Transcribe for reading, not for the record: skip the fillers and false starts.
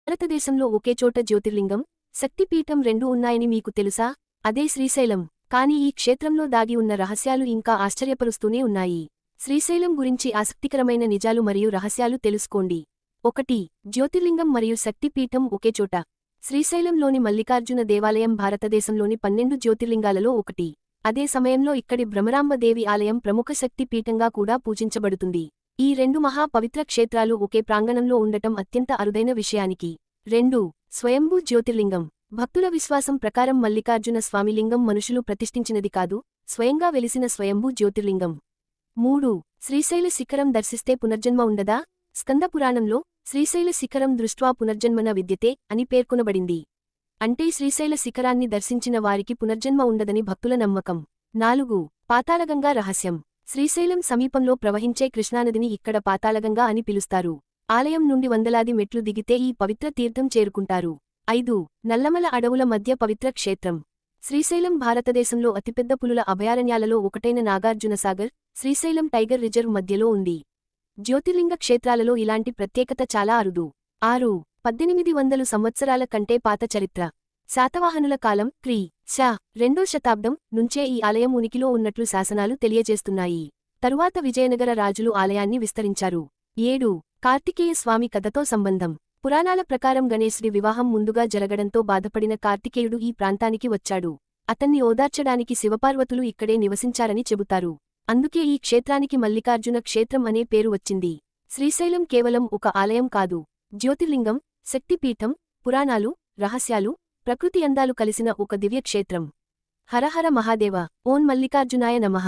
భారతదేశంలో ఒకే చోట జ్యోతిర్లింగం, శక్తిపీఠం రెండు ఉన్నాయని మీకు తెలుసా? అదే శ్రీశైలం. కాని ఈ క్షేత్రంలో దాగి ఉన్న రహస్యాలు ఇంకా ఆశ్చర్యపరుస్తూనే ఉన్నాయి. శ్రీశైలం గురించి ఆసక్తికరమైన నిజాలు మరియు రహస్యాలు తెలుసుకోండి. 1. జ్యోతిర్లింగం మరియు శక్తిపీఠం ఒకే చోట. శ్రీశైలంలోని మల్లికార్జున దేవాలయం భారతదేశంలోని 12 జ్యోతిర్లింగాలలో ఒకటి. అదే సమయంలో ఇక్కడి భ్రమరాంబదేవి ఆలయం ప్రముఖ శక్తి పీఠంగా కూడా పూజించబడుతుంది. ఈ రెండు మహా పవిత్ర క్షేత్రాలు ఒకే ప్రాంగణంలో ఉండటం అత్యంత అరుదైన విషయానికి. 2. స్వయంభూ జ్యోతిర్లింగం. భక్తుల విశ్వాసం ప్రకారం మల్లికార్జున స్వామి లింగం మనుషులు ప్రతిష్ఠించినది కాదు, స్వయంగా వెలిసిన స్వయంభూ జ్యోతిర్లింగం. 3. శ్రీశైల శిఖరం దర్శిస్తే పునర్జన్మ ఉండదా? స్కంద పురాణంలో శ్రీశైల శిఖరం దృష్ట్వా పునర్జన్మన విద్యతే అని పేర్కొనబడింది. అంటే శ్రీశైల శిఖరాన్ని దర్శించిన వారికి పునర్జన్మ ఉండదని భక్తుల నమ్మకం. 4. పాతాళగంగా రహస్యం. శ్రీశైలం సమీపంలో ప్రవహించే కృష్ణానదిని ఇక్కడ పాతాళగంగా అని పిలుస్తారు. ఆలయం నుండి వందలాది మెట్లు దిగితే ఈ పవిత్ర తీర్థం చేరుకుంటారు. 5. నల్లమల అడవుల మధ్య పవిత్ర క్షేత్రం. శ్రీశైలం భారతదేశంలో అతిపెద్ద పులుల అభయారణ్యాలలో ఒకటైన నాగార్జునసాగర్, శ్రీశైలం టైగర్ రిజర్వ్ మధ్యలో ఉంది. జ్యోతిర్లింగ క్షేత్రాలలో ఇలాంటి ప్రత్యేకత చాలా అరుదు. 6. 1800 సంవత్సరాల కంటే పాత చరిత్ర. శాతవాహనుల కాలం క్రీ. శ. 2వ శతాబ్దం నుంచే ఈ ఆలయం ఉనికిలో ఉన్నట్లు శాసనాలు తెలియజేస్తున్నాయి. తరువాత విజయనగర రాజులు ఆలయాన్ని విస్తరించారు. 7. కార్తికేయ స్వామి కథతో సంబంధం. పురాణాల ప్రకారం గణేశుడి వివాహం ముందుగా జరగడంతో బాధపడిన కార్తికేయుడు ఈ ప్రాంతానికి వచ్చాడు. అతన్ని ఓదార్చడానికి శివపార్వతులు ఇక్కడే నివసించారని చెబుతారు. అందుకే ఈ క్షేత్రానికి మల్లికార్జున క్షేత్రం అనే పేరు వచ్చింది. శ్రీశైలం కేవలం ఒక ఆలయం కాదు, జ్యోతిర్లింగం, శక్తిపీఠం, పురాణాలు, రహస్యాలు, ప్రకృతి అందాలు కలిసిన ఒక దివ్యక్షేత్రం. హరహర మహాదేవ. ఓం మల్లికార్జునాయ నమః.